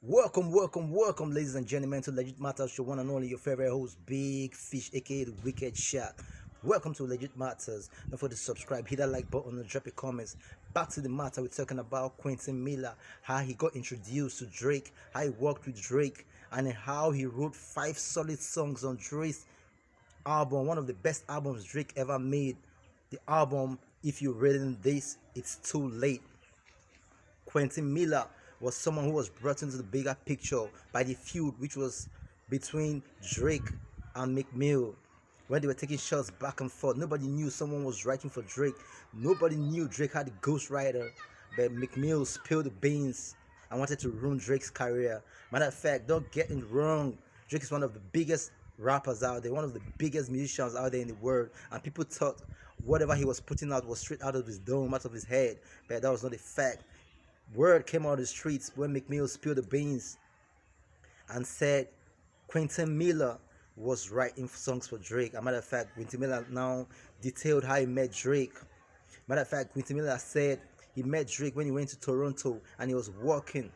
Welcome, ladies and gentlemen, to Legit Matters, your one and only, your favorite host, Big Fish, aka the Wicked Shot. Welcome to Legit Matters. Don't forget to subscribe, hit that like button, and drop your comments. Back to the matter, we're talking about Quentin Miller, how he got introduced to Drake, how he worked with Drake, and how he wrote 5 solid songs on Drake's album, one of the best albums Drake ever made. The album, if you're reading this, it's too late. Quentin Miller was someone who was brought into the bigger picture by the feud which was between Drake and McMill. When they were taking shots back and forth, nobody knew someone was writing for Drake. Nobody knew Drake had a ghostwriter, but McMill spilled the beans and wanted to ruin Drake's career. Matter of fact, don't get it wrong. Drake is one of the biggest rappers out there, one of the biggest musicians out there in the world, and people thought whatever he was putting out was straight out of his dome, out of his head, but that was not a fact. Word came out of the streets when McMill spilled the beans and said Quentin Miller was writing songs for Drake. As a matter of fact, Quentin Miller now detailed how he met Drake. Matter of fact, Quentin Miller said he met Drake when he went to Toronto and he was working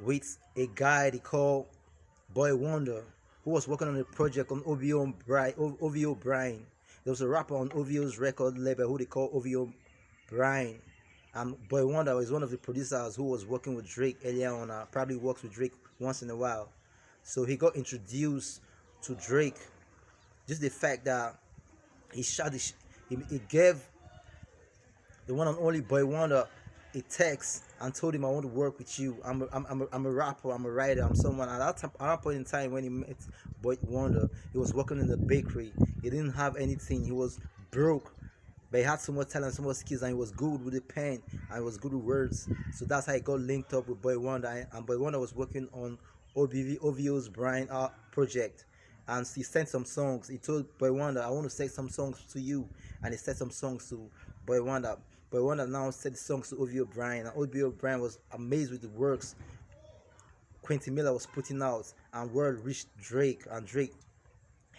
with a guy they call Boy Wonder, who was working on a project on OVO Brian. There was a rapper on OVO's record label who they call OVO Brian. Boy Wonder is one of the producers who was working with Drake earlier on. Probably works with Drake once in a while. So he got introduced to Drake. Just the fact that he gave the one and only Boy Wonder a text and told him, "I want to work with you. I'm a rapper. I'm a writer. I'm someone." At that point in time, when he met Boy Wonder, he was working in the bakery. He didn't have anything. He was broke. But he had so much talent, so much skills, and he was good with the pen, and he was good with words. So that's how he got linked up with Boy Wonder. And Boy Wonder was working on OVO's Brian project. And he sent some songs. He told Boy Wonder, "I want to send some songs to you." And he sent some songs to Boy Wonder. Boy Wonder now sent songs to OVO Brian. And OVO Brian was amazed with the works Quentin Miller was putting out. And word reached Drake. And Drake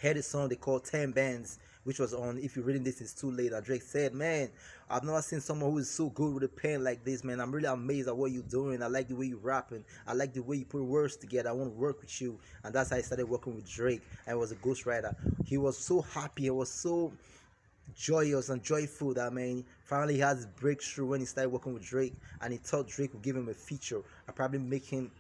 heard a song they called 10 Bands, which was on If You're Reading This It's Too Late. And Drake said, "Man, I've never seen someone who is so good with a pen like this, man. I'm really amazed at what you're doing. I like the way you're rapping. I like the way you put words together. I want to work with you." And that's how I started working with Drake. And was a ghostwriter. He was so happy. He was so joyous and joyful that, man, finally he had his breakthrough when he started working with Drake. And he thought Drake would give him a feature and probably make him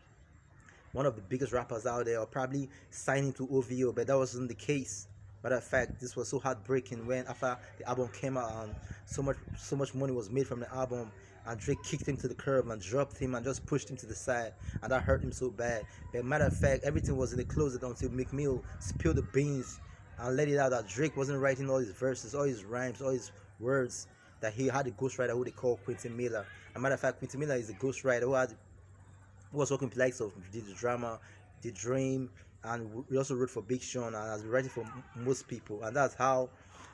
one of the biggest rappers out there, or probably sign him to OVO, but that wasn't the case. Matter of fact, this was so heartbreaking when after the album came out and so much money was made from the album, and Drake kicked him to the curb and dropped him and just pushed him to the side, and that hurt him so bad. But matter of fact, everything was in the closet until McMill spilled the beans and let it out that Drake wasn't writing all his verses, all his rhymes, all his words. That he had a ghostwriter who they call Quentin Miller. As a matter of fact, Quentin Miller is a ghostwriter who was working with likes of the drama, the dream, and we also wrote for Big Sean and has been writing for most people. And that's how,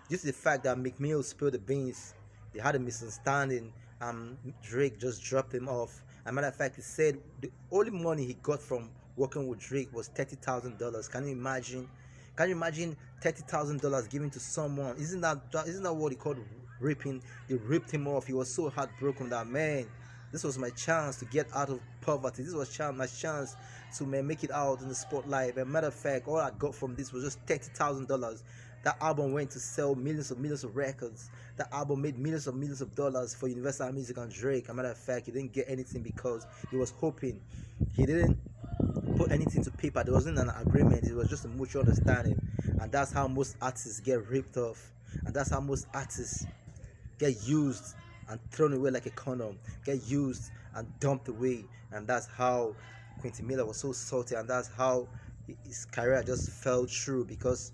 just the fact that McMill spilled the beans, they had a misunderstanding, and Drake just dropped him off. As a matter of fact, he said the only money he got from working with Drake was $30,000. Can you imagine? Can you imagine $30,000 given to someone? Isn't that what he called ripping? They ripped him off. He was so heartbroken that, man, this was my chance to get out of poverty. This was my chance to make it out in the spotlight. But matter of fact, all I got from this was just $30,000. That album went to sell millions of records. That album made millions of dollars for Universal Music and Drake. As a matter of fact, he didn't get anything because he was hoping. He didn't put anything to paper. There wasn't an agreement. It was just a mutual understanding. And that's how most artists get ripped off. And that's how most artists get used and thrown away like a condom, get used and dumped away. And that's how Quentin Miller was so salty, and that's how his career just fell through because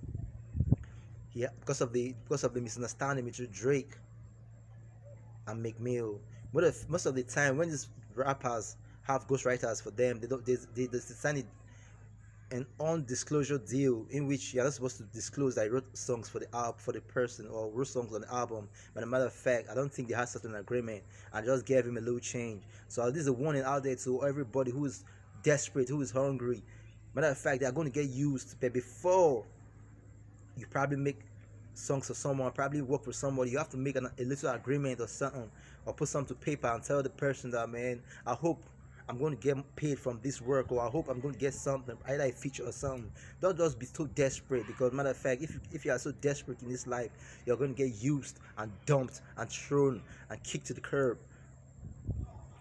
because of the misunderstanding between Drake and McMill. Most of the time when these rappers have ghostwriters for them, they sign an undisclosure deal in which you're not supposed to disclose that I wrote songs for the album, for the person, or wrote songs on the album. But as a matter of fact, I don't think they had such an agreement. I just gave him a little change. So this is a warning out there to everybody who is desperate, who is hungry. Matter of fact, they are going to get used. But before you probably make songs for someone, probably work for somebody, you have to make a little agreement or something, or put something to paper and tell the person that, man, I hope I'm going to get paid from this work, or I hope I'm going to get something, either a feature or something. Don't just be too desperate, because matter of fact, if you are so desperate in this life, you're going to get used and dumped and thrown and kicked to the curb.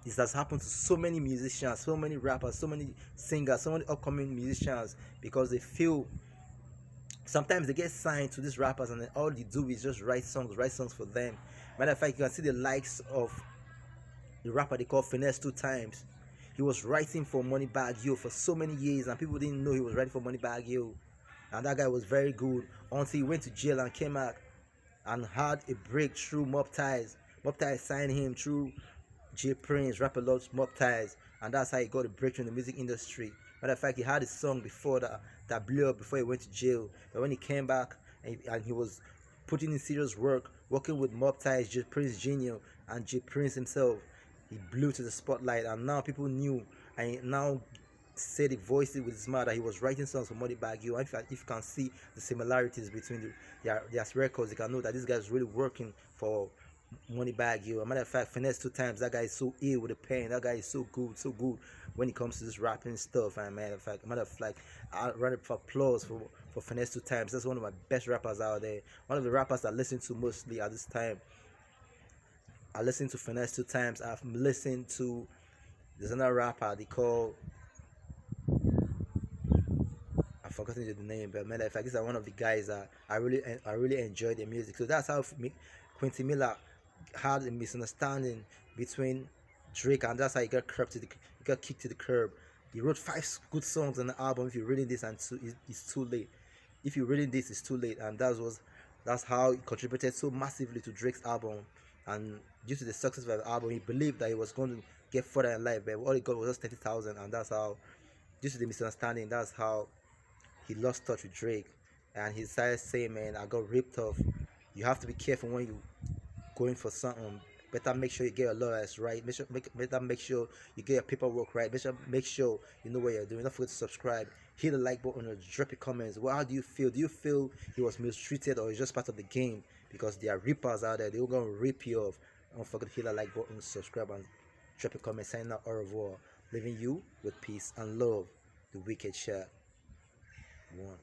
This has happened to so many musicians, so many rappers, so many singers, so many upcoming musicians, because they feel sometimes they get signed to these rappers and then all they do is just write songs for them. Matter of fact, you can see the likes of the rapper they call Finesse 2 Times. He was writing for Moneybagg Yo for so many years, and people didn't know he was writing for Moneybagg Yo. And that guy was very good until he went to jail and came out and had a break through Mob Ties. Mob Ties signed him through J Prince, Rapper Loves Mob Ties, and that's how he got a breakthrough in the music industry. Matter of fact, he had a song before that blew up before he went to jail. But when he came back and he was putting in serious work, working with Mob Ties, J Prince Jr. and J Prince himself, he blew to the spotlight, and now people knew, and he now said he voiced it with his mouth that he was writing songs for Moneybagg Yo. If you can see the similarities between their records, you can know that this guy is really working for Moneybagg Yo. As a matter of fact, Finesse 2 Times, that guy is so ill with the pen. That guy is so good when it comes to this rapping stuff. And matter of fact, I run up for applause for Finesse 2 Times. That's one of my best rappers out there. One of the rappers I listen to mostly at this time. I listen to Finesse 2 Times. I've listened to, there's another rapper they call, I've forgotten the name, but matter of fact, these are one of the guys that I really enjoy their music. So that's how Quentin Miller had a misunderstanding between Drake, and that's how he got kicked to the curb. He wrote 5 good songs on the album. If you're reading this, and it's too late. If you're reading this, it's too late, and that's how he contributed so massively to Drake's album. And due to the success of the album, he believed that he was going to get further in life, but all he got was just 30,000, and that's how, due to the misunderstanding, that's how he lost touch with Drake, and he started saying, "Man, I got ripped off. You have to be careful when you going for something. Better make sure you get your lawyers right. Better make sure you get your paperwork right. Make sure you know what you're doing. Don't forget to subscribe. Hit the like button or drop your comments. Well, how do you feel? Do you feel he was mistreated, or is just part of the game? Because there are rippers out there. They're gonna rip you off. Don't forget to hit the like button, subscribe, and drop a comment. Signing out, au revoir. Leaving you with peace and love. The Wicked Shot. One.